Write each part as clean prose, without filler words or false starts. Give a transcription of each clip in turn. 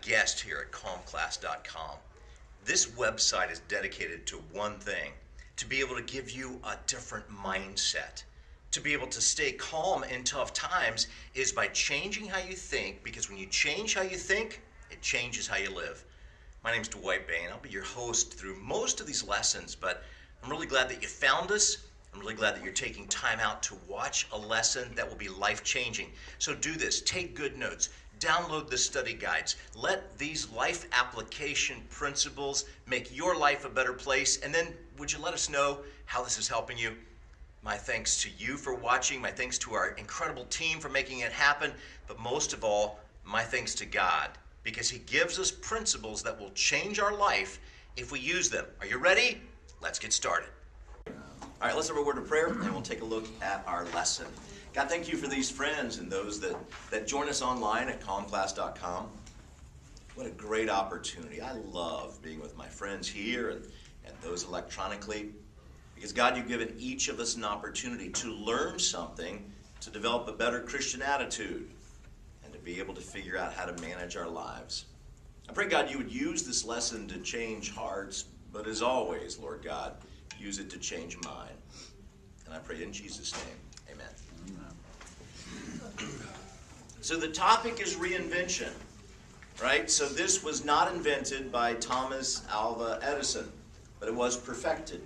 guest here at calmclass.com. This website is dedicated to one thing: to be able to give you a different mindset. To be able to stay calm in tough times is by changing how you think, because when you change how you think, it changes how you live. My name's Dwight Bain. I'll be your host through most of these lessons, but I'm really glad that you found us. I'm really glad that you're taking time out to watch a lesson that will be life-changing. So do this. Take good notes. Download the study guides. Let these life application principles make your life a better place. And then would you let us know how this is helping you? My thanks to you for watching. My thanks to our incredible team for making it happen. But most of all, my thanks to God, because He gives us principles that will change our life if we use them. Are you ready? Let's get started. All right, let's have a word of prayer, and we'll take a look at our lesson. God, thank you for these friends and those that join us online at calmclass.com. What a great opportunity. I love being with my friends here and those electronically, because God, you've given each of us an opportunity to learn something, to develop a better Christian attitude, and to be able to figure out how to manage our lives. I pray, God, you would use this lesson to change hearts, but as always, Lord God, use it to change mine. And I pray in Jesus' name, amen. So the topic is reinvention, right? So this was not invented by Thomas Alva Edison, but it was perfected.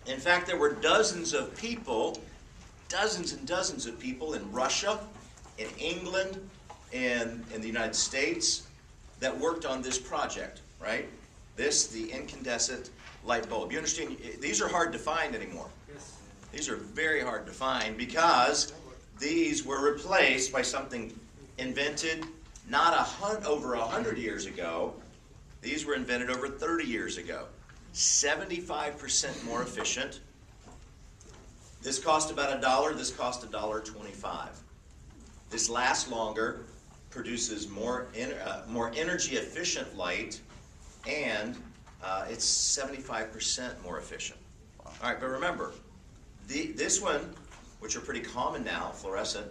In fact, there were dozens and dozens of people in Russia, in England, and in the United States that worked on this project, right? The incandescent light bulb. You understand, these are hard to find anymore. Yes. These are very hard to find because these were replaced by something invented not over 100 years ago. These were invented over 30 years ago. 75% more efficient. This cost about $1. This cost $1.25. This lasts longer, produces more energy efficient light, and it's 75% more efficient. All right, but remember, this one, which are pretty common now, fluorescent,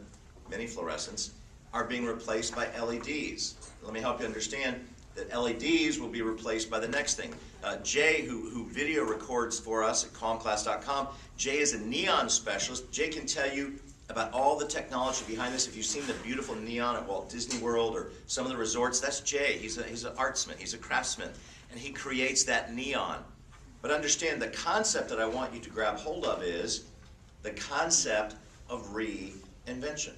mini fluorescents, are being replaced by LEDs. Let me help you understand that LEDs will be replaced by the next thing. Jay, who video records for us at calmclass.com, Jay is a neon specialist. Jay can tell you about all the technology behind this. If you've seen the beautiful neon at Walt Disney World or some of the resorts, that's Jay. He's an artsman, he's a craftsman, and he creates that neon. But understand, the concept that I want you to grab hold of is the concept of reinvention.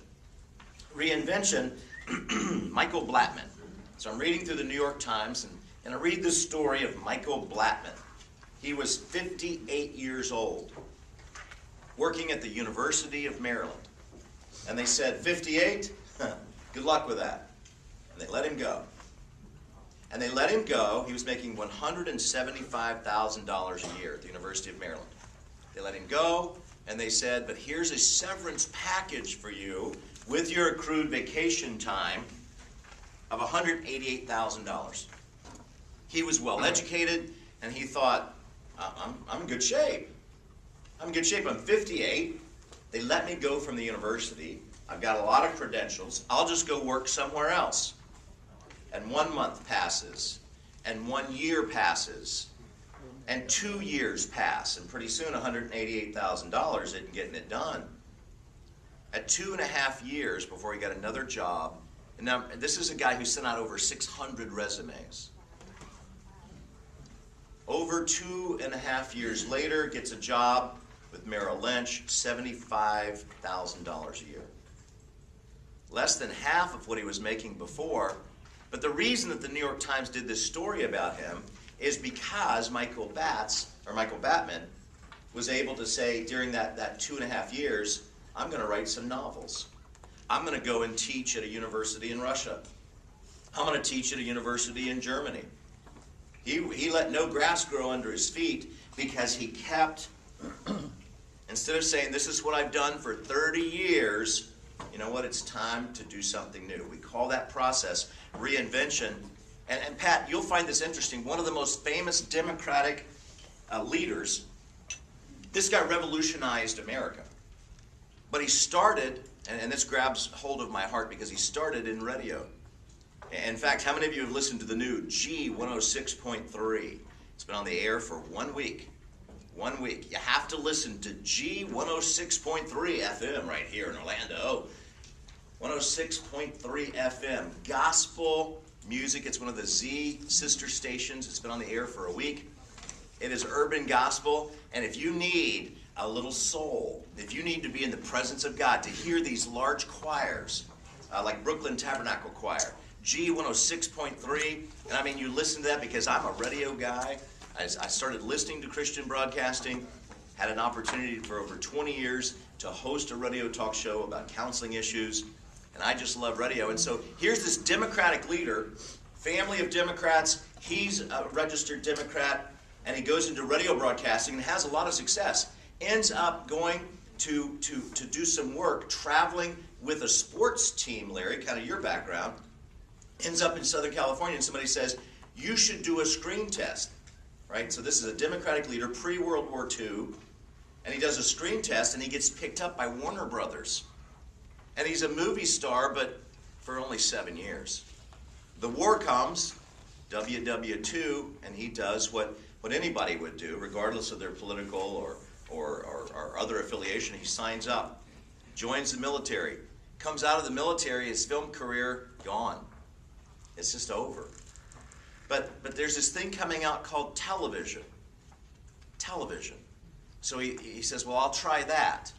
Reinvention, Michael Blattman. So I'm reading through the New York Times, and I read this story of Michael Blattman. He was 58 years old, working at the University of Maryland. And they said, 58? Good luck with that. And they let him go. And they let him go. He was making $175,000 a year at the University of Maryland. They let him go, and they said, but here's a severance package for you with your accrued vacation time of $188,000. He was well educated, and he thought, I'm in good shape. I'm in good shape. I'm 58. They let me go from the university. I've got a lot of credentials. I'll just go work somewhere else. And 1 month passes, and 1 year passes, and 2 years pass, and pretty soon $188,000 isn't getting it done. At 2.5 years before he got another job, and now this is a guy who sent out over 600 resumes. Over 2.5 years later, gets a job with Merrill Lynch, $75,000 a year. Less than half of what he was making before. But the reason that the New York Times did this story about him is because Michael Blattman was able to say during that 2.5 years, I'm going to write some novels. I'm going to go and teach at a university in Russia. I'm going to teach at a university in Germany. He let no grass grow under his feet because he kept, instead of saying, this is what I've done for 30 years, you know what, it's time to do something new. We call that process reinvention. And Pat, you'll find this interesting. One of the most famous Democratic leaders, this guy revolutionized America. But he started, and this grabs hold of my heart because he started in radio. In fact, how many of you have listened to the new G106.3? It's been on the air for 1 week. 1 week. You have to listen to G106.3 FM right here in Orlando. 106.3 FM. Gospel music. It's one of the Z sister stations. It's been on the air for a week. It is urban gospel. And if you need a little soul, if you need to be in the presence of God, to hear these large choirs, like Brooklyn Tabernacle Choir, G106.3, and I mean, you listen to that because I'm a radio guy. I started listening to Christian broadcasting, had an opportunity for over 20 years to host a radio talk show about counseling issues, and I just love radio. And so here's this Democratic leader, family of Democrats. He's a registered Democrat, and he goes into radio broadcasting and has a lot of success. Ends up going to do some work, traveling with a sports team, Larry, kind of your background. Ends up in Southern California, and somebody says, you should do a screen test. Right? So this is a Democratic leader pre-World War II, and he does a screen test, and he gets picked up by Warner Brothers. And he's a movie star, but for only 7 years. The war comes, WW2, and he does what anybody would do, regardless of their political or other affiliation. He signs up, joins the military, comes out of the military, his film career gone. It's just over. But there's this thing coming out called television. Television. So he says, well, I'll try that.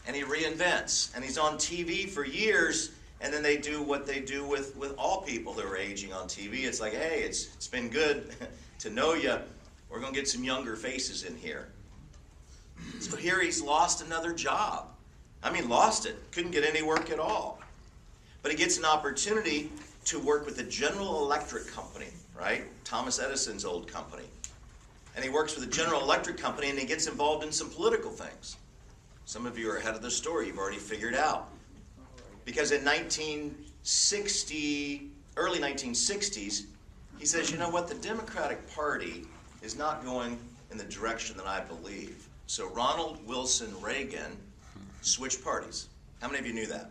And he reinvents. And he's on TV for years, and then they do what they do with all people who are aging on TV. It's like, hey, it's been good to know you. We're going to get some younger faces in here. So here he's lost another job. I mean, lost it. Couldn't get any work at all. But he gets an opportunity to work with the General Electric Company, right? Thomas Edison's old company. And he works for the General Electric Company, and he gets involved in some political things. Some of you are ahead of the story. You've already figured out. Because in early 1960s, he says, you know what? The Democratic Party is not going in the direction that I believe. So Ronald Wilson Reagan switched parties. How many of you knew that?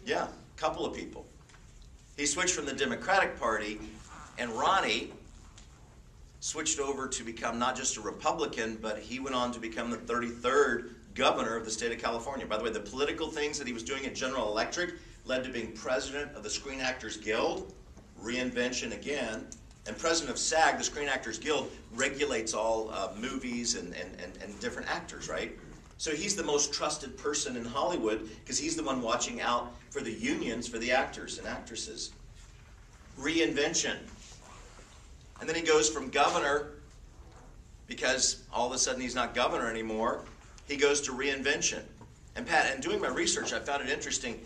Yeah, a couple of people. He switched from the Democratic Party, and Ronnie switched over to become not just a Republican, but he went on to become the 33rd governor of the state of California. By the way, the political things that he was doing at General Electric led to being president of the Screen Actors Guild, reinvention again, and president of SAG, the Screen Actors Guild, regulates all movies and different actors, right? So he's the most trusted person in Hollywood because he's the one watching out for the unions for the actors and actresses. Reinvention. And then he goes from governor, because all of a sudden he's not governor anymore, he goes to reinvention. And Pat, in doing my research, I found it interesting.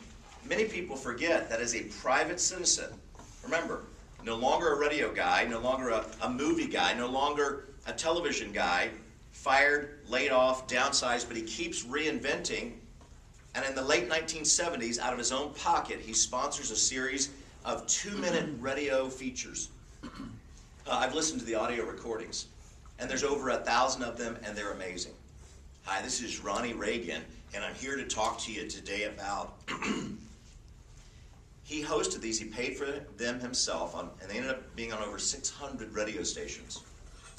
Many people forget that as a private citizen, remember, no longer a radio guy, no longer a movie guy, no longer a television guy, fired, laid off, downsized, but he keeps reinventing. And in the late 1970s, out of his own pocket, he sponsors a series of 2-minute radio features. I've listened to the audio recordings, and there's over 1,000 of them, and they're amazing. Hi, this is Ronnie Reagan, and I'm here to talk to you today about... He hosted these, he paid for them himself, and they ended up being on over 600 radio stations.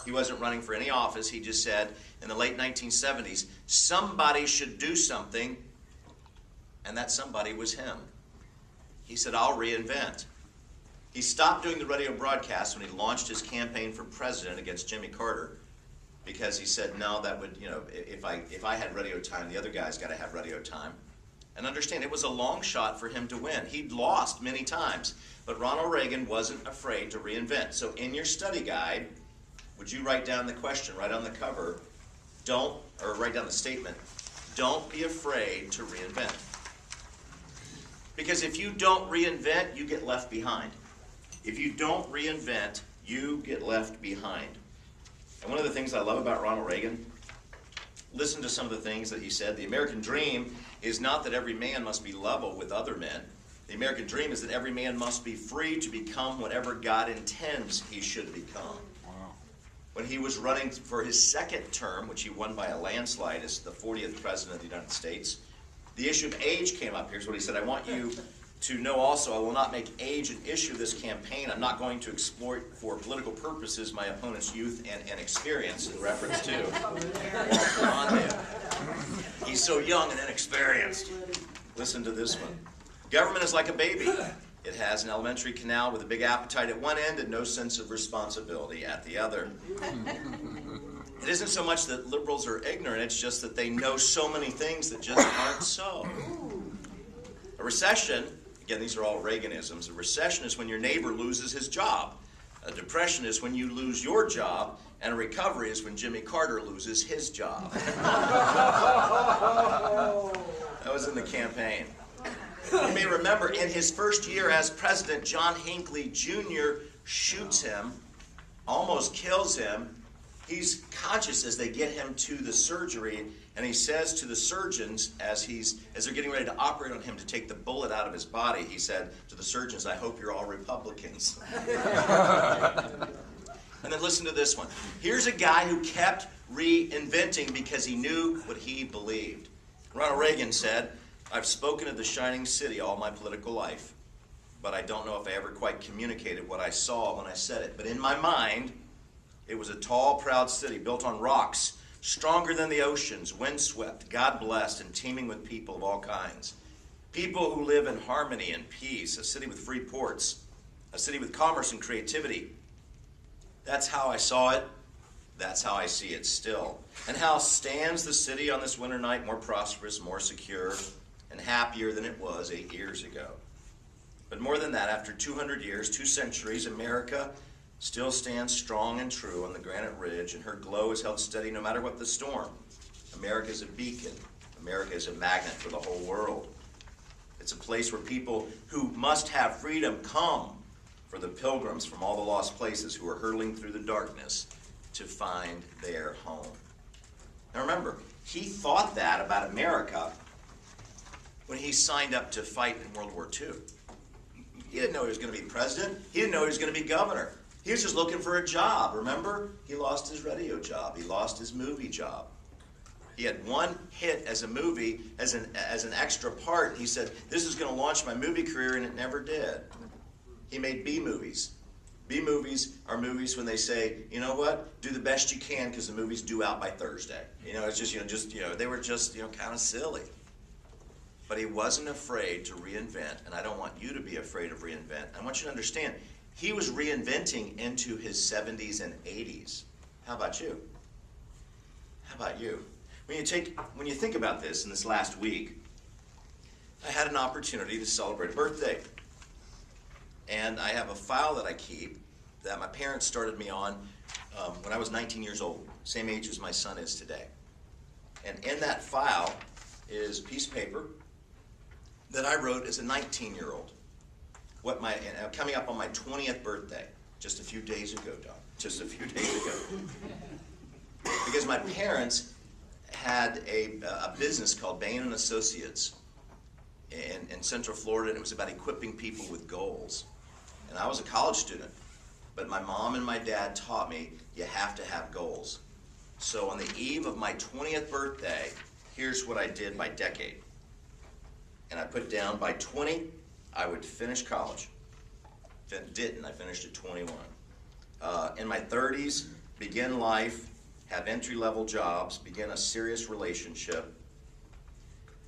He wasn't running for any office. He just said in the late 1970s, somebody should do something, and that somebody was him. He said, I'll reinvent. He stopped doing the radio broadcast when he launched his campaign for president against Jimmy Carter, because he said, no, that would, if I had radio time, the other guy's got to have radio time. And understand, it was a long shot for him to win. He'd lost many times, but Ronald Reagan wasn't afraid to reinvent. So in your study guide, would you write down the question right on the cover, or write down the statement, don't be afraid to reinvent. Because if you don't reinvent, you get left behind. If you don't reinvent, you get left behind. And one of the things I love about Ronald Reagan, listen to some of the things that he said. The American dream is not that every man must be level with other men. The American dream is that every man must be free to become whatever God intends he should become. When he was running for his second term, which he won by a landslide as the 40th president of the United States, the issue of age came up. Here's what he said, I want you to know also, I will not make age an issue of this campaign. I'm not going to exploit for political purposes my opponent's youth and experience in reference to Mondale. He's so young and inexperienced. Listen to this one. Government is like a baby. It has an elementary canal with a big appetite at one end and no sense of responsibility at the other. It isn't so much that liberals are ignorant, it's just that they know so many things that just aren't so. A recession, again, these are all Reaganisms. A recession is when your neighbor loses his job. A depression is when you lose your job. And a recovery is when Jimmy Carter loses his job. That was in the campaign. You may remember in his first year as president, John Hinckley Jr. shoots him, almost kills him. He's conscious as they get him to the surgery, and he says to the surgeons as they're getting ready to operate on him to take the bullet out of his body, he said to the surgeons, "I hope you're all Republicans." And then listen to this one. Here's a guy who kept reinventing because he knew what he believed. Ronald Reagan said, "I've spoken of the shining city all my political life, but I don't know if I ever quite communicated what I saw when I said it. But in my mind, it was a tall, proud city built on rocks, stronger than the oceans, windswept, God-blessed, and teeming with people of all kinds. People who live in harmony and peace, a city with free ports, a city with commerce and creativity. That's how I saw it. That's how I see it still. And how stands the city on this winter night more prosperous, more secure, and happier than it was 8 years ago. But more than that, after 200 years, 2 centuries, America still stands strong and true on the granite ridge, and her glow is held steady no matter what the storm. America is a beacon. America is a magnet for the whole world. It's a place where people who must have freedom come for the pilgrims from all the lost places who are hurtling through the darkness to find their home." Now remember, he thought that about America when he signed up to fight in World War II. He didn't know he was going to be president. He didn't know he was going to be governor. He was just looking for a job. Remember? He lost his radio job. He lost his movie job. He had one hit as a movie, as an extra part. He said, "This is going to launch my movie career," and it never did. He made B movies. B movies are movies when they say, you know what, do the best you can because the movie's due out by Thursday. It's just, they were just, kind of silly. But he wasn't afraid to reinvent, and I don't want you to be afraid of reinvent. I want you to understand, he was reinventing into his 70s and 80s. How about you? How about you? When you think about this in this last week, I had an opportunity to celebrate a birthday. And I have a file that I keep that my parents started me on when I was 19 years old, same age as my son is today. And in that file is a piece of paper that I wrote as a 19-year-old. Coming up on my 20th birthday, just a few days ago, Don. Just a few days ago. Because my parents had a business called Bain & Associates in Central Florida, and it was about equipping people with goals. And I was a college student, but my mom and my dad taught me you have to have goals. So on the eve of my 20th birthday, here's what I did by decade. And I put down by 20, I would finish college. Didn't, I finished at 21. In my 30s, begin life, have entry-level jobs, begin a serious relationship.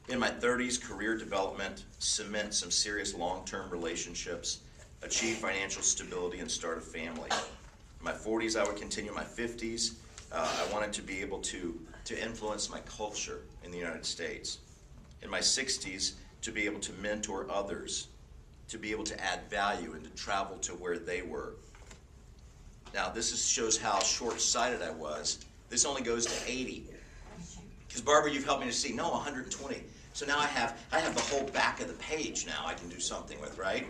In my 30s, career development, cement some serious long-term relationships, achieve financial stability, and start a family. In my 40s, I would continue. In my 50s, I wanted to be able to influence my culture in the United States. In my 60s, to be able to mentor others, to be able to add value and to travel to where they were. Now, shows how short-sighted I was. This only goes to 80. Because Barbara, you've helped me to see, no, 120. So now I have the whole back of the page now I can do something with, right?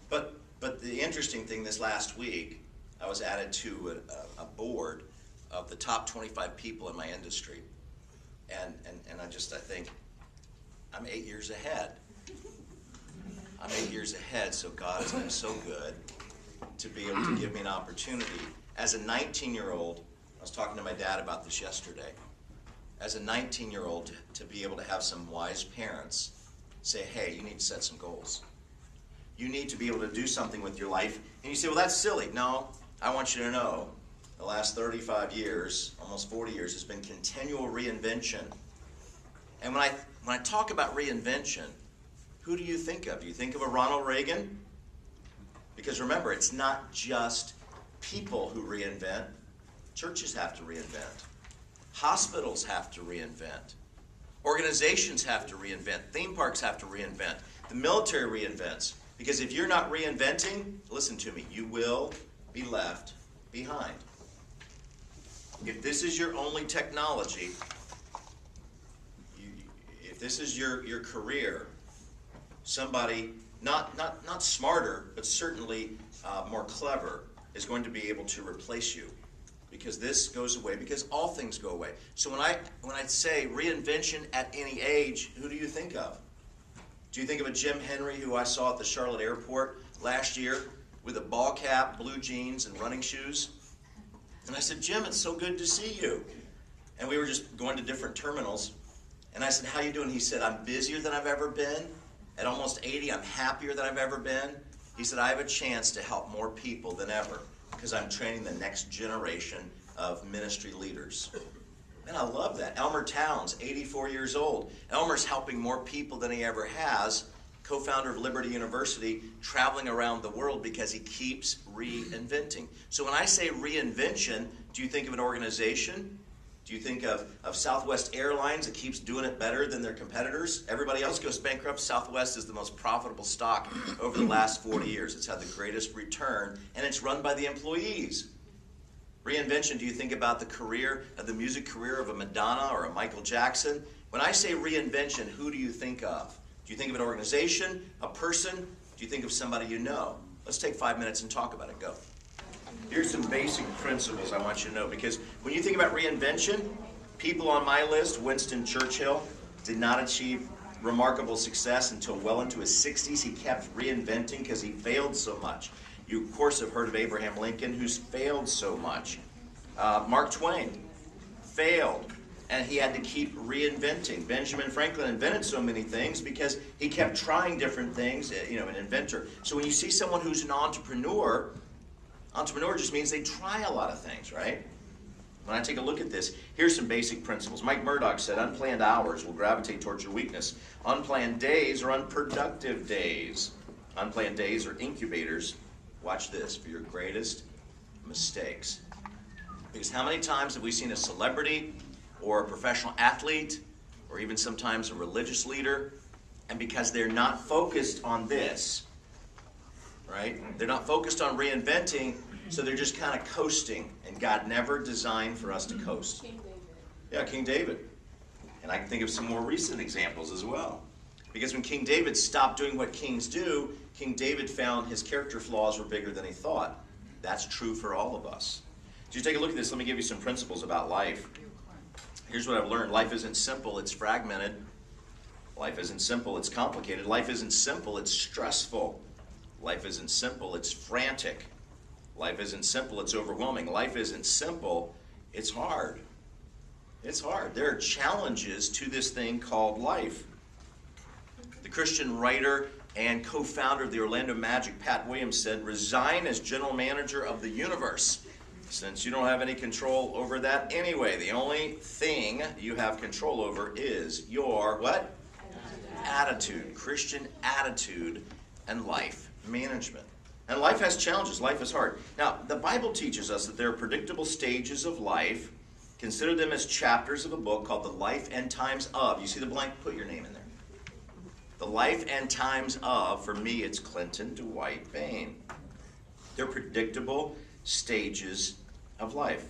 But the interesting thing this last week, I was added to a board of the top 25 people in my industry. And I think, I'm 8 years ahead. I'm 8 years ahead, so God has been so good to be able to give me an opportunity. As a 19-year-old, I was talking to my dad about this yesterday. As a 19-year-old, to be able to have some wise parents say, hey, you need to set some goals. You need to be able to do something with your life. And you say, well, that's silly. No, I want you to know the last 35 years, almost 40 years, has been continual reinvention. And when I talk about reinvention, who do you think of? Do you think of a Ronald Reagan? Because remember, it's not just people who reinvent. Churches have to reinvent. Hospitals have to reinvent. Organizations have to reinvent. Theme parks have to reinvent. The military reinvents. Because if you're not reinventing, listen to me, you will be left behind. If this is your only technology, if this is your career, somebody not smarter, but certainly more clever is going to be able to replace you, because this goes away, because all things go away. So when I say reinvention at any age, who do you think of? Do you think of a Jim Henry who I saw at the Charlotte airport last year with a ball cap, blue jeans, and running shoes? And I said, Jim, it's so good to see you. And we were just going to different terminals. And I said, how you doing? He said, I'm busier than I've ever been. At almost 80, I'm happier than I've ever been. He said, I have a chance to help more people than ever because I'm training the next generation of ministry leaders. And I love that. Elmer Towns, 84 years old. Elmer's helping more people than he ever has. Co-founder of Liberty University, traveling around the world because he keeps reinventing. So when I say reinvention, do you think of an organization? Do you think of Southwest Airlines that keeps doing it better than their competitors? Everybody else goes bankrupt. Southwest is the most profitable stock over the last 40 years. It's had the greatest return, and it's run by the employees. Reinvention, do you think about the music career of a Madonna or a Michael Jackson? When I say reinvention, who do you think of? Do you think of an organization, a person? Do you think of somebody you know? Let's take 5 minutes and talk about it. Go. Here's some basic principles I want you to know, because when you think about reinvention, people on my list, Winston Churchill, did not achieve remarkable success until well into his 60s. He kept reinventing because he failed so much. You, of course, have heard of Abraham Lincoln, who's failed so much. Mark Twain failed, and he had to keep reinventing. Benjamin Franklin invented so many things because he kept trying different things, an inventor. So when you see someone who's an entrepreneur just means they try a lot of things, right? When I take a look at this, here's some basic principles. Mike Murdoch said, unplanned hours will gravitate towards your weakness. Unplanned days are unproductive days. Unplanned days are incubators, watch this, for your greatest mistakes. Because how many times have we seen a celebrity or a professional athlete or even sometimes a religious leader, and because they're not focused on this, right? They're not focused on reinventing, so they're just kind of coasting, and God never designed for us to coast. King David. Yeah, King David. And I can think of some more recent examples as well. Because when King David stopped doing what kings do, King David found his character flaws were bigger than he thought. That's true for all of us. So you take a look at this, let me give you some principles about life. Here's what I've learned. Life isn't simple, it's fragmented. Life isn't simple, it's complicated. Life isn't simple, it's stressful. Life isn't simple, it's frantic. Life isn't simple, it's overwhelming. Life isn't simple, it's hard. It's hard. There are challenges to this thing called life. The Christian writer and co-founder of the Orlando Magic, Pat Williams, said, resign as general manager of the universe, since you don't have any control over that anyway. The only thing you have control over is your, what? Attitude. Christian attitude and life management. And life has challenges. Life is hard. Now, the Bible teaches us that there are predictable stages of life. Consider them as chapters of a book called The Life and Times of. You see the blank? Put your name in there. The Life and Times of, for me, it's Clinton Dwight Bain. They're predictable stages of life.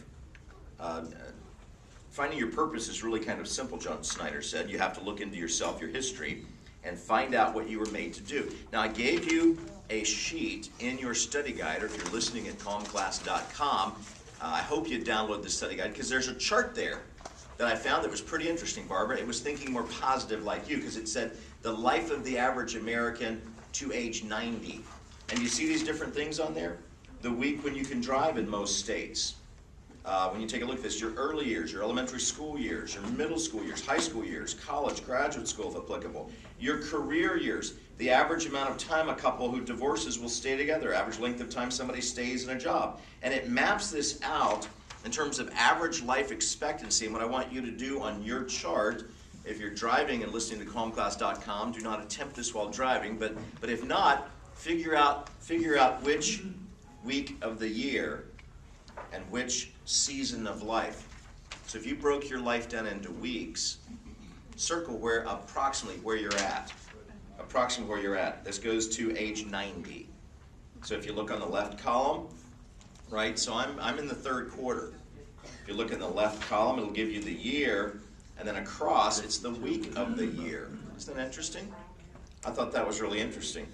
Finding your purpose is really kind of simple, John Snyder said. You have to look into yourself, your history, and find out what you were made to do. Now, I gave you a sheet in your study guide, or if you're listening at calmclass.com, I hope you download the study guide, because there's a chart there that I found that was pretty interesting, Barbara. It was thinking more positive like you, because it said the life of the average American to age 90. And you see these different things on there? The week when you can drive in most states. when you take a look at this, your early years, your elementary school years, your middle school years, high school years, college, graduate school if applicable, your career years, the average amount of time a couple who divorces will stay together, average length of time somebody stays in a job. And it maps this out in terms of average life expectancy. And what I want you to do on your chart, if you're driving and listening to calmclass.com, do not attempt this while driving, but if not, figure out which week of the year and which season of life. So if you broke your life down into weeks, circle approximately where you're at. Approximately where you're at. This goes to age 90. So if you look on the left column, right, so I'm in the third quarter. If you look in the left column, it'll give you the year, and then across, it's the week of the year. Isn't that interesting? I thought that was really interesting.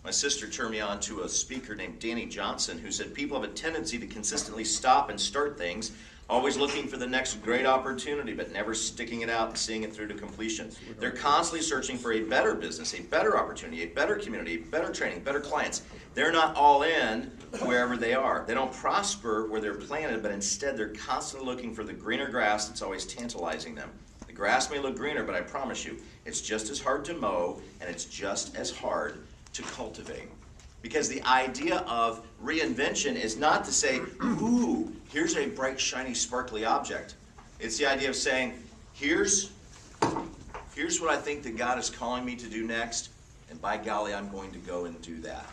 My sister turned me on to a speaker named Danny Johnson who said people have a tendency to consistently stop and start things, always looking for the next great opportunity, but never sticking it out and seeing it through to completion. They're constantly searching for a better business, a better opportunity, a better community, better training, better clients. They're not all in wherever they are. They don't prosper where they're planted, but instead they're constantly looking for the greener grass that's always tantalizing them. The grass may look greener, but I promise you, it's just as hard to mow, and it's just as hard to cultivate. Because the idea of reinvention is not to say, ooh, here's a bright, shiny, sparkly object. It's the idea of saying, here's what I think that God is calling me to do next, and by golly, I'm going to go and do that.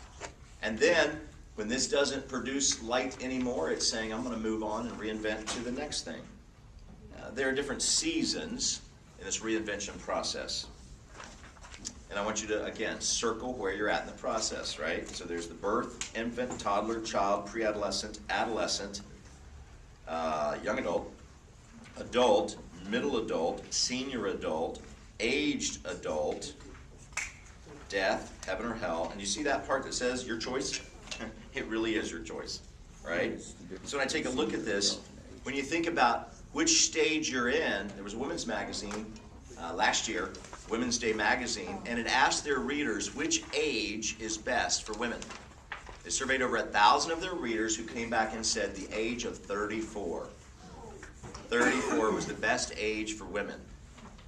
And then, when this doesn't produce light anymore, it's saying, I'm going to move on and reinvent to the next thing. There are different seasons in this reinvention process. And I want you to, again, circle where you're at in the process, right? So there's the birth, infant, toddler, child, pre-adolescent, adolescent, young adult, adult, middle adult, senior adult, aged adult, death, heaven or hell. And you see that part that says your choice? It really is your choice, right? So when I take a look at this, when you think about which stage you're in, there was a women's magazine last year, Women's Day magazine, and it asked their readers which age is best for women. They surveyed over 1,000 of their readers who came back and said the age of 34. 34 was the best age for women.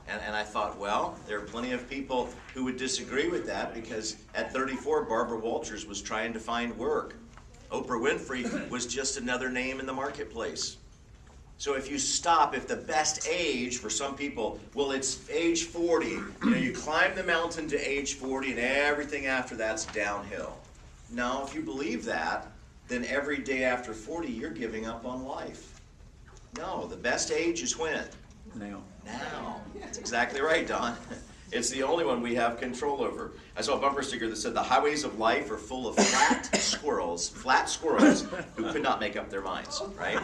And I thought, well, there are plenty of people who would disagree with that because at 34, Barbara Walters was trying to find work. Oprah Winfrey was just another name in the marketplace. So if you stop, if the best age for some people, well, it's age 40. You climb the mountain to age 40 and everything after that's downhill. No, if you believe that, then every day after 40, you're giving up on life. No, the best age is when? Now. That's exactly right, Don. It's the only one we have control over. I saw a bumper sticker that said the highways of life are full of flat squirrels who could not make up their minds, right?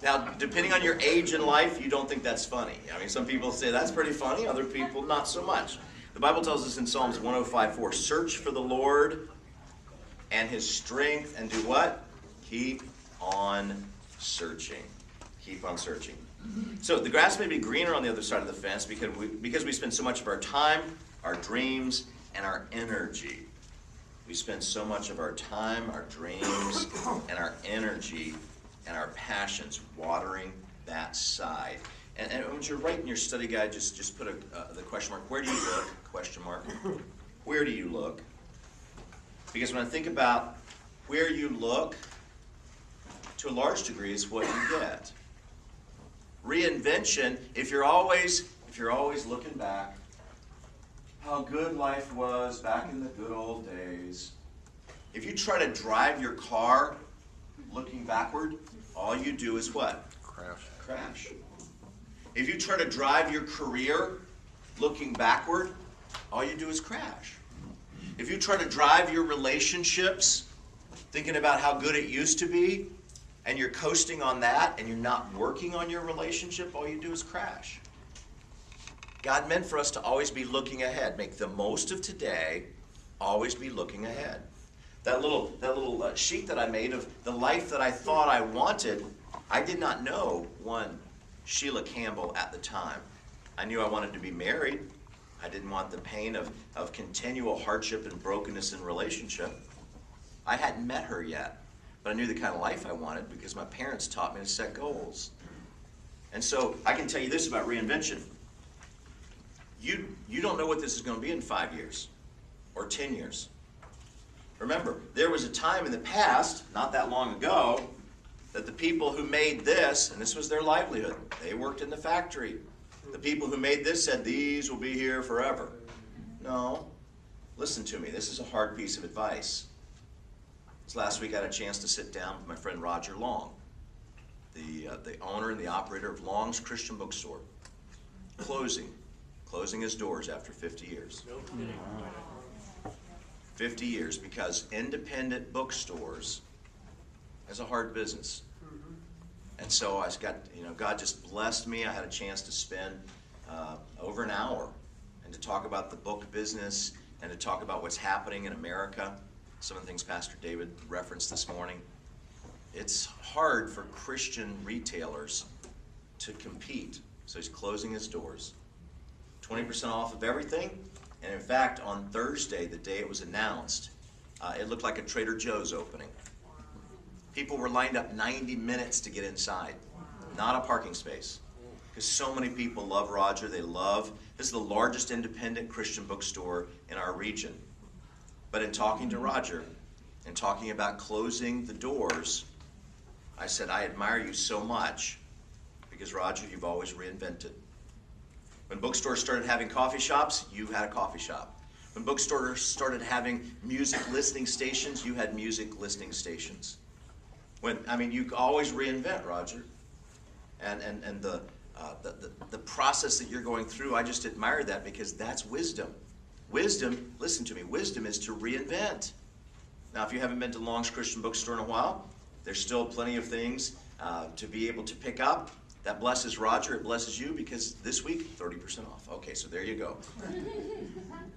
Now, depending on your age in life, you don't think that's funny. I mean, some people say that's pretty funny, other people not so much. The Bible tells us in Psalms 105:4, search for the Lord and his strength, and do what? Keep on searching. Keep on searching. So the grass may be greener on the other side of the fence because we spend so much of our time, our dreams, and our energy. We spend so much of our time, our dreams, and our energy and our passions watering that side. And when you're writing your study guide, just put the question mark. Where do you look? Question mark. Where do you look? Because when I think about where you look, to a large degree, is what you get. Reinvention, if you're always looking back, how good life was back in the good old days. If you try to drive your car looking backward, all you do is what? Crash. If you try to drive your career looking backward, all you do is crash. If you try to drive your relationships thinking about how good it used to be, and you're coasting on that, and you're not working on your relationship, all you do is crash. God meant for us to always be looking ahead. Make the most of today, always be looking ahead. That little sheet that I made of the life that I thought I wanted, I did not know one Sheila Campbell at the time. I knew I wanted to be married. I didn't want the pain of continual hardship and brokenness in relationship. I hadn't met her yet. but I knew the kind of life I wanted because my parents taught me to set goals. And so I can tell you this about reinvention. You don't know what this is going to be in 5 years or 10 years. Remember, there was a time in the past, not that long ago, that the people who made this, and this was their livelihood, they worked in the factory. The people who made this said, these will be here forever. No. Listen to me. This is a hard piece of advice. This last week I had a chance to sit down with my friend Roger Long, the owner and the operator of Long's Christian Bookstore, closing his doors after 50 years. 50 years, because independent bookstores is a hard business. And so I got, God just blessed me. I had a chance to spend over an hour and to talk about the book business and to talk about what's happening in America. Some of the things Pastor David referenced this morning. It's hard for Christian retailers to compete. So he's closing his doors. 20% off of everything. And in fact, on Thursday, the day it was announced, it looked like a Trader Joe's opening. People were lined up 90 minutes to get inside. Not a parking space. Because so many people love Roger. This is the largest independent Christian bookstore in our region. But in talking to Roger and talking about closing the doors, I said, I admire you so much because, Roger, you've always reinvented. When bookstores started having coffee shops, you had a coffee shop. When bookstores started having music listening stations, you had music listening stations. You always reinvent, Roger. And the process that you're going through, I just admire that because that's wisdom. Wisdom, listen to me, wisdom is to reinvent. Now, if you haven't been to Long's Christian Bookstore in a while, there's still plenty of things to be able to pick up. That blesses Roger, it blesses you, because this week, 30% off. Okay, so there you go.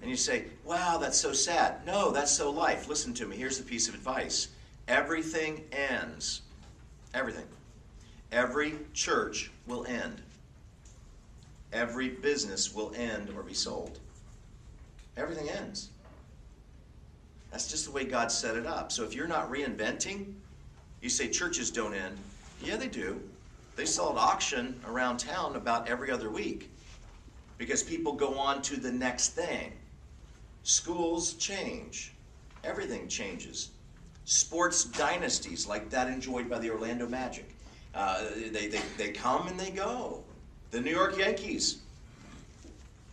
And you say, wow, that's so sad. No, that's so life. Listen to me, here's the piece of advice. Everything ends. Everything. Every church will end. Every business will end or be sold. Everything ends. That's just the way God set it up. So if you're not reinventing, you say churches don't end. Yeah, they do. They sell at auction around town about every other week because people go on to the next thing. Schools change. Everything changes. Sports dynasties like that enjoyed by the Orlando Magic. They come and they go. The New York Yankees.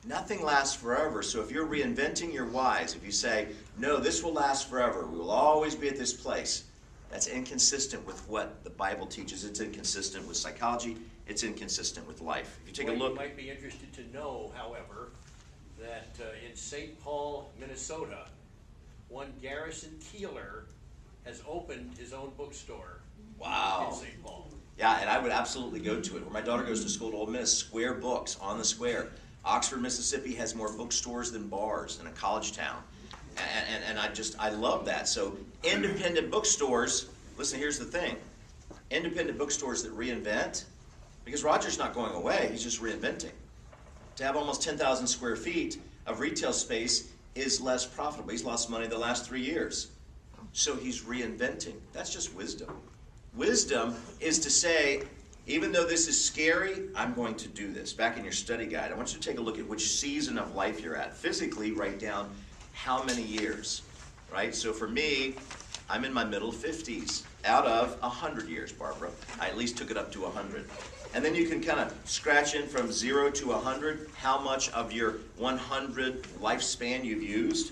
Nothing lasts forever. So if you're reinventing, you're wise. If you say, no, this will last forever, we will always be at this place, that's inconsistent with what the Bible teaches. It's inconsistent with psychology. It's inconsistent with life. If you take a look. You might be interested to know, however, that in St. Paul, Minnesota, one Garrison Keeler has opened his own bookstore. Wow. In St. Paul. Yeah, and I would absolutely go to it. Where my daughter goes to school at Ole Miss, Square Books on the square. Oxford, Mississippi has more bookstores than bars in a college town. And I love that. So independent bookstores, listen, here's the thing. Independent bookstores that reinvent, because Roger's not going away, he's just reinventing. To have almost 10,000 square feet of retail space is less profitable. He's lost money the last 3 years. So he's reinventing. That's just wisdom. Wisdom is to say, even though this is scary, I'm going to do this. Back in your study guide, I want you to take a look at which season of life you're at. Physically, write down how many years, right? So for me, I'm in my middle 50s, out of 100 years, Barbara. I at least took it up to 100. And then you can kind of scratch in from 0 to 100, how much of your 100 lifespan you've used.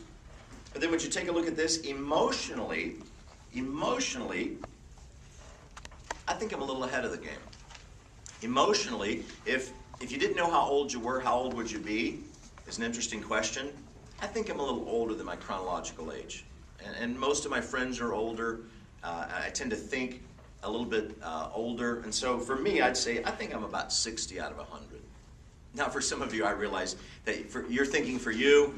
But then when you take a look at this emotionally, I think I'm a little ahead of the game. Emotionally, if you didn't know how old you were, how old would you be? Is an interesting question. I think I'm a little older than my chronological age. And most of my friends are older. I tend to think a little bit older. And so for me, I'd say I think I'm about 60 out of 100. Now, for some of you, I realize that you're thinking for you,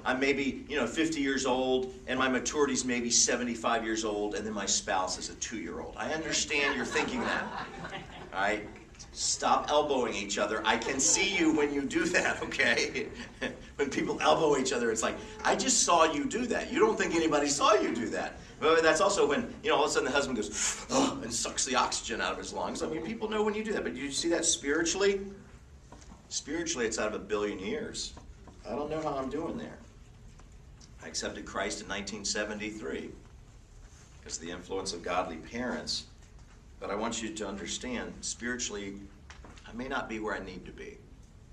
I'm maybe, 50 years old, and my maturity's maybe 75 years old, and then my spouse is a 2-year-old. I understand you're thinking that, all right? Stop elbowing each other. I can see you when you do that, okay? When people elbow each other, it's like, I just saw you do that. You don't think anybody saw you do that. But that's also when, all of a sudden the husband goes, oh, and sucks the oxygen out of his lungs. I mean, people know when you do that. But you see that spiritually? Spiritually, it's out of 1 billion years. I don't know how I'm doing there. I accepted Christ in 1973 because of the influence of godly parents. But I want you to understand, spiritually, I may not be where I need to be.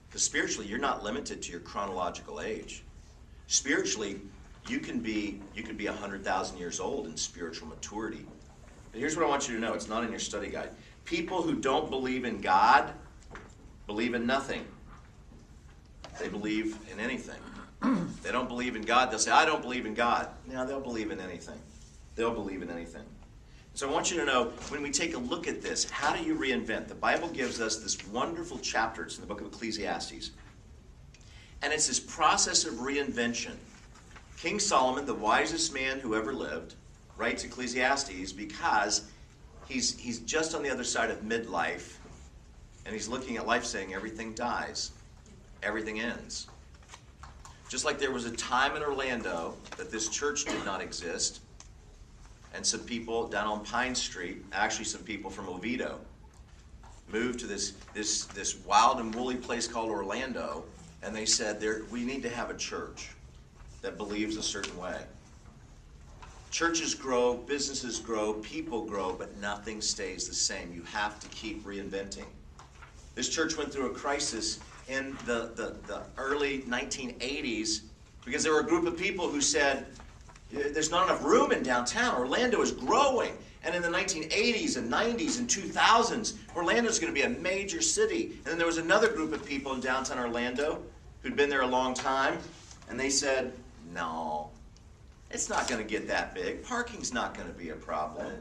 Because spiritually, you're not limited to your chronological age. Spiritually, you can be 100,000 years old in spiritual maturity. But here's what I want you to know. It's not in your study guide. People who don't believe in God believe in nothing. They believe in anything. They don't believe in God. They'll say, I don't believe in God. No, they'll believe in anything. They'll believe in anything. So I want you to know, when we take a look at this, how do you reinvent? The Bible gives us this wonderful chapter. It's in the book of Ecclesiastes. And it's this process of reinvention. King Solomon, the wisest man who ever lived, writes Ecclesiastes because he's just on the other side of midlife, and he's looking at life saying everything dies, everything ends. Just like there was a time in Orlando that this church did not exist, and some people down on Pine Street, actually some people from Oviedo, moved to this wild and woolly place called Orlando, and they said, we need to have a church that believes a certain way. Churches grow, businesses grow, people grow, but nothing stays the same. You have to keep reinventing. This church went through a crisis in the early 1980s because there were a group of people who said, there's not enough room in downtown. Orlando is growing. And in the 1980s and 90s and 2000s, Orlando's going to be a major city. And then there was another group of people in downtown Orlando who'd been there a long time, and they said, no, it's not going to get that big. Parking's not going to be a problem.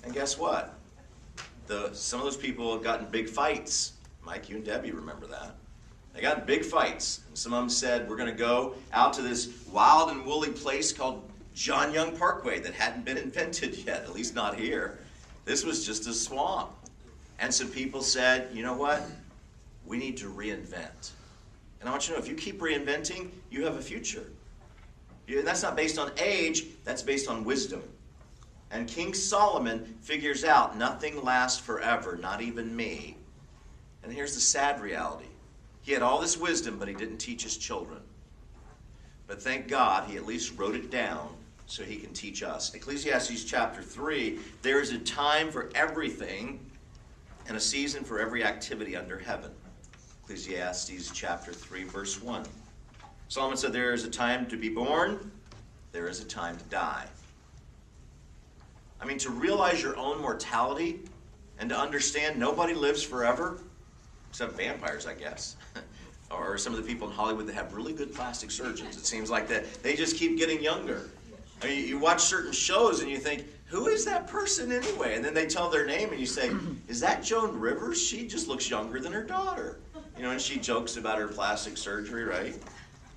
And guess what? Some of those people have gotten big fights. Mike, you and Debbie remember that. They got in big fights. And some of them said, we're going to go out to this wild and woolly place called John Young Parkway that hadn't been invented yet, at least not here. This was just a swamp. And some people said, you know what? We need to reinvent. And I want you to know, if you keep reinventing, you have a future. And that's not based on age, that's based on wisdom. And King Solomon figures out nothing lasts forever, not even me. And here's the sad reality. He had all this wisdom, but he didn't teach his children. But thank God he at least wrote it down so he can teach us. Ecclesiastes chapter 3, there is a time for everything and a season for every activity under heaven. Ecclesiastes chapter 3, verse 1. Solomon said, there is a time to be born, there is a time to die. I mean, to realize your own mortality and to understand nobody lives forever, except vampires, I guess. Or some of the people in Hollywood that have really good plastic surgeons. It seems like that they just keep getting younger. I mean, you watch certain shows and you think, who is that person anyway? And then they tell their name and you say, is that Joan Rivers? She just looks younger than her daughter. And she jokes about her plastic surgery, right?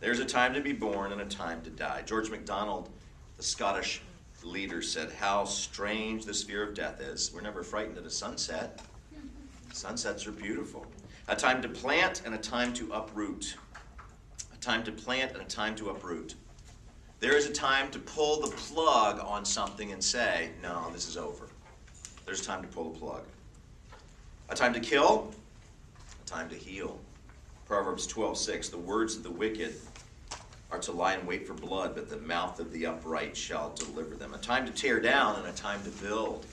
There's a time to be born and a time to die. George MacDonald, the Scottish leader, said, how strange this fear of death is. We're never frightened at a sunset. Sunsets are beautiful. A time to plant and a time to uproot. A time to plant and a time to uproot. There is a time to pull the plug on something and say, no, this is over. There's time to pull the plug. A time to kill, a time to heal. Proverbs 12:6, the words of the wicked are to lie in wait for blood, but the mouth of the upright shall deliver them. A time to tear down and a time to build.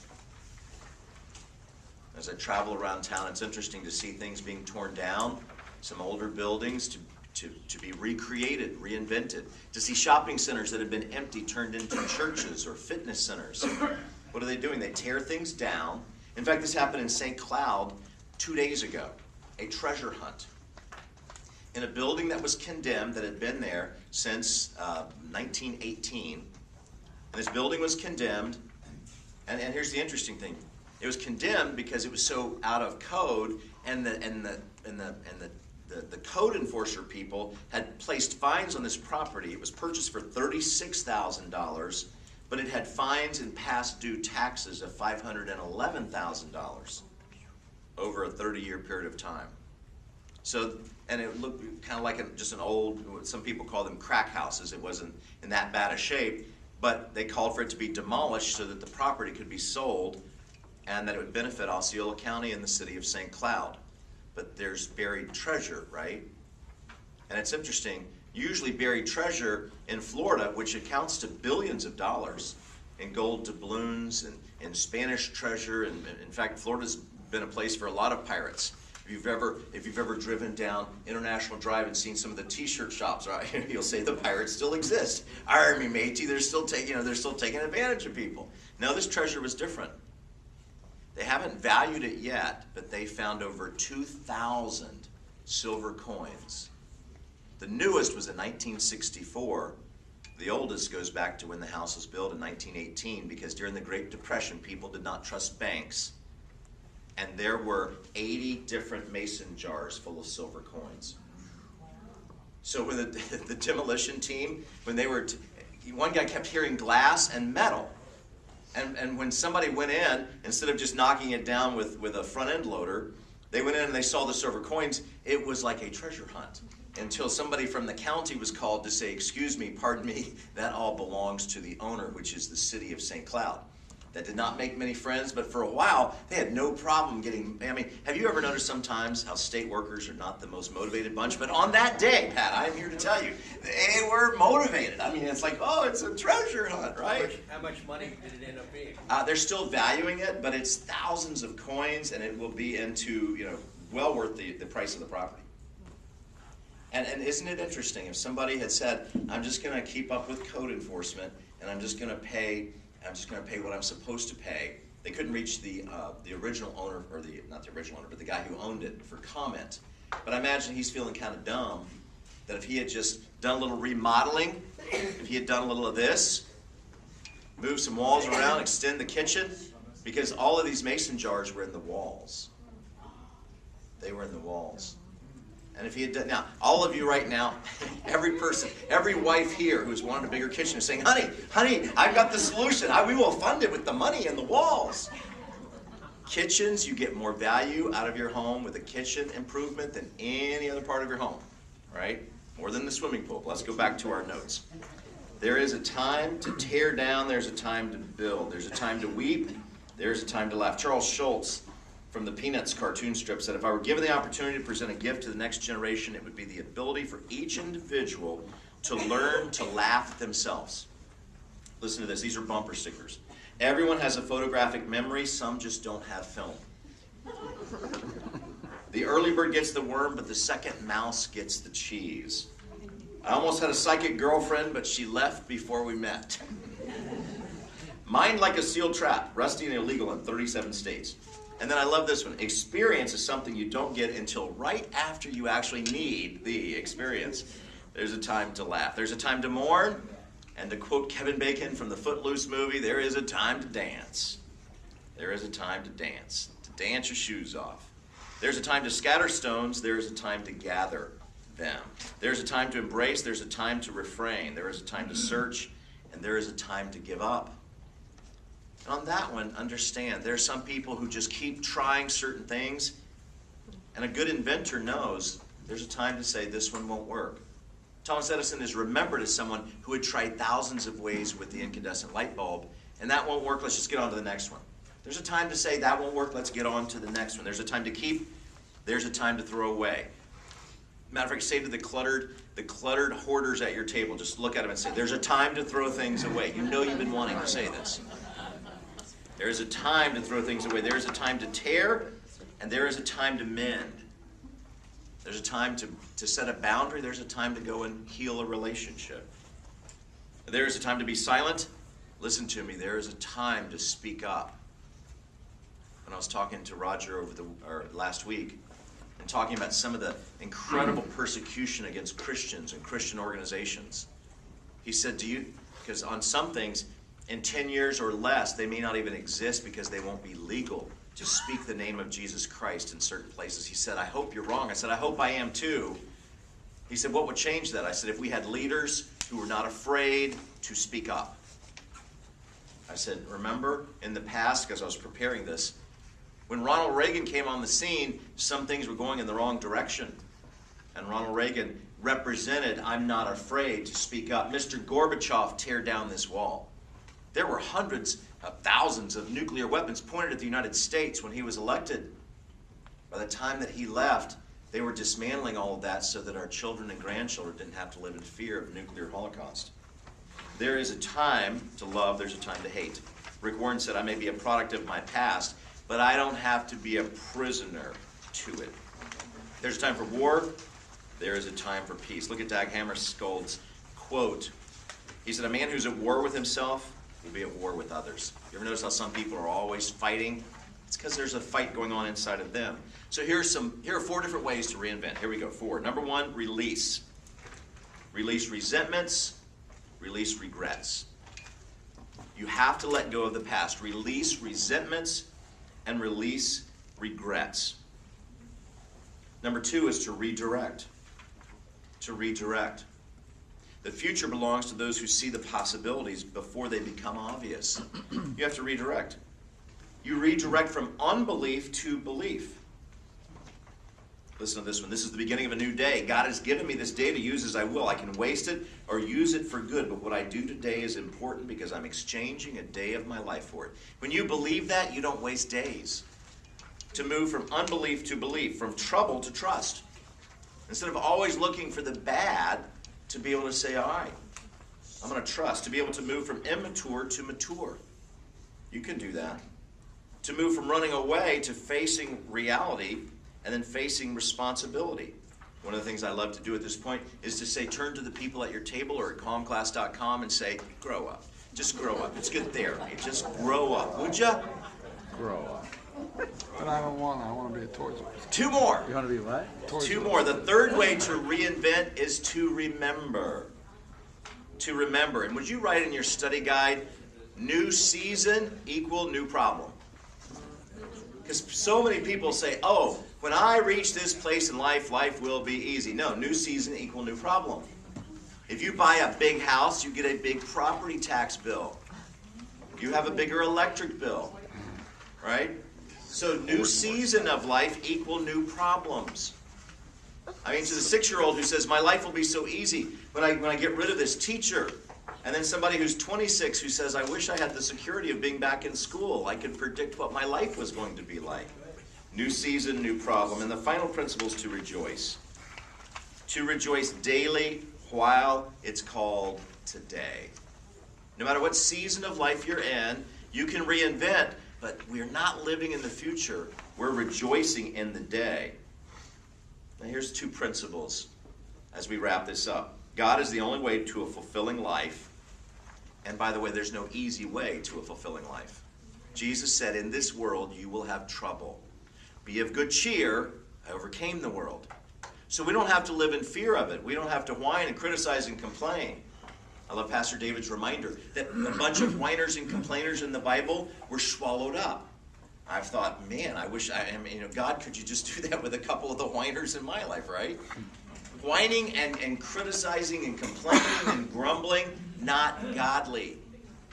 As I travel around town, it's interesting to see things being torn down, some older buildings to be recreated, reinvented, to see shopping centers that have been empty turned into churches or fitness centers. What are they doing? They tear things down. In fact, this happened in St. Cloud 2 days ago, a treasure hunt. In a building that was condemned, that had been there since 1918. And this building was condemned, and here's the interesting thing. It was condemned because it was so out of code, and the code enforcer people had placed fines on this property. It was purchased for $36,000, but it had fines and past due taxes of $511,000. over a 30-year period of time. So, and it looked kind of like just an old, some people call them crack houses. It wasn't in that bad a shape, but they called for it to be demolished so that the property could be sold and that it would benefit Osceola County and the city of St. Cloud. But there's buried treasure, right? And it's interesting, usually buried treasure in Florida, which accounts to billions of dollars in gold doubloons and in Spanish treasure. And in fact, Florida's been a place for a lot of pirates. If you've ever driven down International Drive and seen some of the T-shirt shops, right, you'll say the pirates still exist. Army matey, they're still taking advantage of people. No, this treasure was different. They haven't valued it yet, but they found over 2,000 silver coins. The newest was in 1964. The oldest goes back to when the house was built in 1918, because during the Great Depression, people did not trust banks. And there were 80 different mason jars full of silver coins. So when the demolition team, when they were, one guy kept hearing glass and metal. And when somebody went in, instead of just knocking it down with a front end loader, they went in and they saw the silver coins. It was like a treasure hunt. Until somebody from the county was called to say, excuse me, pardon me, that all belongs to the owner, which is the city of St. Cloud. That did not make many friends, but for a while, they had no problem getting, I mean, have you ever noticed sometimes how state workers are not the most motivated bunch? But on that day, Pat, I'm here to tell you, they were motivated. I mean, it's like, oh, it's a treasure hunt, right? How much money did it end up being? They're still valuing it, but it's thousands of coins, and it will be into, well worth the price of the property. And isn't it interesting if somebody had said, I'm just going to keep up with code enforcement, and I'm just going to pay what I'm supposed to pay. They couldn't reach the original owner, or not the original owner, but the guy who owned it for comment. But I imagine he's feeling kind of dumb that if he had just done a little remodeling, if he had done a little of this, move some walls around, extend the kitchen, because all of these mason jars were in the walls. They were in the walls. And if he had done, now, all of you right now, every person, every wife here who's wanted a bigger kitchen is saying, honey, I've got the solution. We will fund it with the money in the walls. Kitchens, you get more value out of your home with a kitchen improvement than any other part of your home, right? More than the swimming pool. Let's go back to our notes. There is a time to tear down. There's a time to build. There's a time to weep. There's a time to laugh. Charles Schulz from the Peanuts cartoon strip said, if I were given the opportunity to present a gift to the next generation, it would be the ability for each individual to learn to laugh at themselves. Listen to this. These are bumper stickers. Everyone has a photographic memory. Some just don't have film. The early bird gets the worm, but the second mouse gets the cheese. I almost had a psychic girlfriend, but she left before we met. Mind like a sealed trap, rusty and illegal in 37 states. And then I love this one. Experience is something you don't get until right after you actually need the experience. There's a time to laugh. There's a time to mourn. And to quote Kevin Bacon from the Footloose movie, there is a time to dance. There is a time to dance your shoes off. There's a time to scatter stones. There is a time to gather them. There's a time to embrace. There's a time to refrain. There is a time to search. And there is a time to give up. On that one, understand, there are some people who just keep trying certain things, and a good inventor knows there's a time to say this one won't work. Thomas Edison is remembered as someone who had tried thousands of ways with the incandescent light bulb, and that won't work, let's just get on to the next one. There's a time to say that won't work, let's get on to the next one. There's a time to keep, there's a time to throw away. Matter of fact, say to the cluttered hoarders at your table, just look at them and say, there's a time to throw things away. You know you've been wanting to say this. There is a time to throw things away. There is a time to tear, and there is a time to mend. There's a time to set a boundary. There's a time to go and heal a relationship. There is a time to be silent. Listen to me. There is a time to speak up. When I was talking to Roger last week and talking about some of the incredible persecution against Christians and Christian organizations, he said, because on some things, in 10 years or less, they may not even exist because they won't be legal to speak the name of Jesus Christ in certain places. He said, I hope you're wrong. I said, I hope I am too. He said, what would change that? I said, if we had leaders who were not afraid to speak up. I said, remember in the past, because I was preparing this, When Ronald Reagan came on the scene, some things were going in the wrong direction. And Ronald Reagan represented, I'm not afraid to speak up. Mr. Gorbachev, tear down this wall. There were hundreds of thousands of nuclear weapons pointed at the United States when he was elected. By the time that he left, they were dismantling all of that so that our children and grandchildren didn't have to live in fear of a nuclear holocaust. There is a time to love, there's a time to hate. Rick Warren said, I may be a product of my past, but I don't have to be a prisoner to it. There's a time for war, there is a time for peace. Look at Dag Hammarskjöld's quote. He said, a man who's at war with himself will be at war with others. You ever notice how some people are always fighting? It's because there's a fight going on inside of them. So here are 4 different ways to reinvent. Here we go, 4. Number 1, release. Release resentments, release regrets. You have to let go of the past. Release resentments and release regrets. Number 2 is to redirect. To redirect. The future belongs to those who see the possibilities before they become obvious. You have to redirect. You redirect from unbelief to belief. Listen to this one. This is the beginning of a new day. God has given me this day to use as I will. I can waste it or use it for good, but what I do today is important because I'm exchanging a day of my life for it. When you believe that, you don't waste days. To move from unbelief to belief, from trouble to trust. Instead of always looking for the bad, to be able to say, all right, I'm going to trust. To be able to move from immature to mature. You can do that. To move from running away to facing reality and then facing responsibility. One of the things I love to do at this point is to say, turn to the people at your table or at calmclass.com and say, grow up. Just grow up. Let's get there. Just grow up. Would you? Grow up. But I don't want. I want to be a Toys R Us. 2 more. You want to be what? Toys 2 R Us. more. The third way to reinvent is to remember. To remember. And would you write in your study guide, new season equal new problem? Because so many people say, oh, when I reach this place in life, life will be easy. No, new season equal new problem. If you buy a big house, you get a big property tax bill. You have a bigger electric bill, right? So new season of life equal new problems. I mean, to the 6-year-old who says, my life will be so easy when I get rid of this teacher. And then somebody who's 26 who says, I wish I had the security of being back in school. I could predict what my life was going to be like. New season, new problem. And the final principle is to rejoice. To rejoice daily while it's called today. No matter what season of life you're in, you can reinvent, but we're not living in the future. We're rejoicing in the day. Now here's 2 principles as we wrap this up. God is the only way to a fulfilling life. And by the way, there's no easy way to a fulfilling life. Jesus said, in this world you will have trouble. Be of good cheer, I overcame the world. So we don't have to live in fear of it. We don't have to whine and criticize and complain. I love Pastor David's reminder that a bunch of whiners and complainers in the Bible were swallowed up. I've thought, man, I wish, God, could you just do that with a couple of the whiners in my life, right? Whining and criticizing and complaining and grumbling, not godly.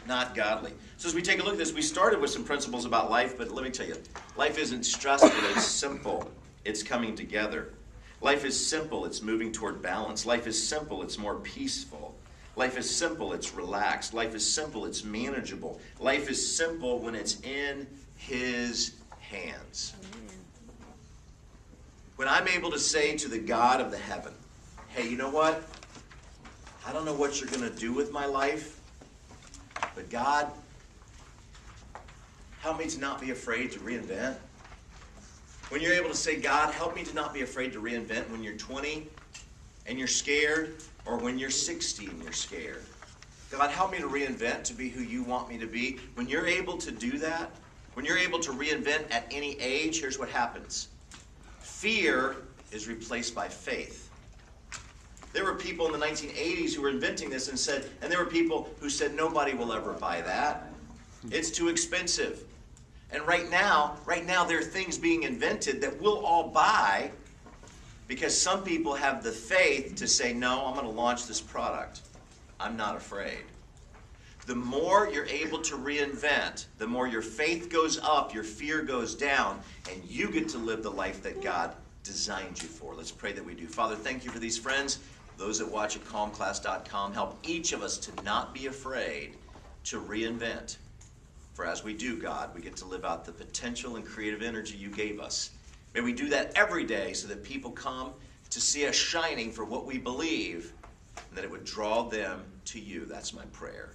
Not godly. So as we take a look at this, we started with some principles about life, but let me tell you, life isn't stressful, it's simple. It's coming together. Life is simple, it's moving toward balance. Life is simple, it's more peaceful. Life is simple, it's relaxed. Life is simple, it's manageable. Life is simple when it's in His hands. When I'm able to say to the God of the heaven, hey, you know what? I don't know what you're going to do with my life, but God, help me to not be afraid to reinvent. When you're able to say, God, help me to not be afraid to reinvent when you're 20 and you're scared, or when you're 60 and you're scared. God, help me to reinvent to be who you want me to be. When you're able to do that, when you're able to reinvent at any age, here's what happens. Fear is replaced by faith. There were people in the 1980s who were inventing this and there were people who said, nobody will ever buy that. It's too expensive. And right now there are things being invented that we'll all buy because some people have the faith to say, no, I'm going to launch this product. I'm not afraid. the more you're able to reinvent, the more your faith goes up, your fear goes down, and you get to live the life that God designed you for. Let's pray that we do. Father, thank you for these friends. Those that watch at calmclass.com, help each of us to not be afraid to reinvent. For as we do, God, we get to live out the potential and creative energy you gave us. May we do that every day so that people come to see us shining for what we believe, and that it would draw them to you. That's my prayer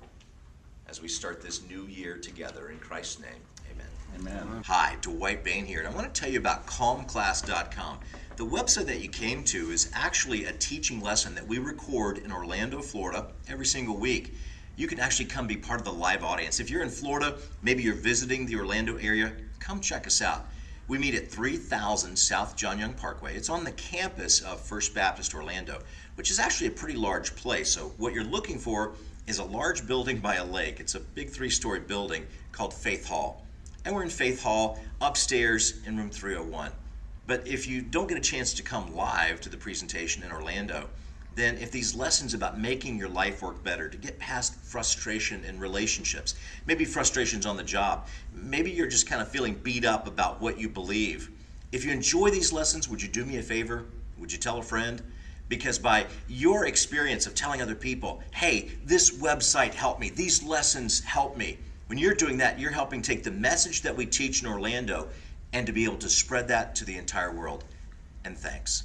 as we start this new year together. In Christ's name, amen. Amen. Hi, Dwight Bain here, and I want to tell you about calmclass.com. The website that you came to is actually a teaching lesson that we record in Orlando, Florida, every single week. You can actually come be part of the live audience. If you're in Florida, maybe you're visiting the Orlando area, come check us out. We meet at 3000 South John Young Parkway. It's on the campus of First Baptist Orlando, which is actually a pretty large place. So what you're looking for is a large building by a lake. It's a big 3-story building called Faith Hall. And we're in Faith Hall, upstairs in room 301. But if you don't get a chance to come live to the presentation in Orlando, then if these lessons about making your life work better, to get past frustration in relationships, maybe frustrations on the job, maybe you're just kind of feeling beat up about what you believe. If you enjoy these lessons, would you do me a favor? Would you tell a friend? Because by your experience of telling other people, hey, this website helped me, these lessons helped me, when you're doing that, you're helping take the message that we teach in Orlando and to be able to spread that to the entire world. And thanks.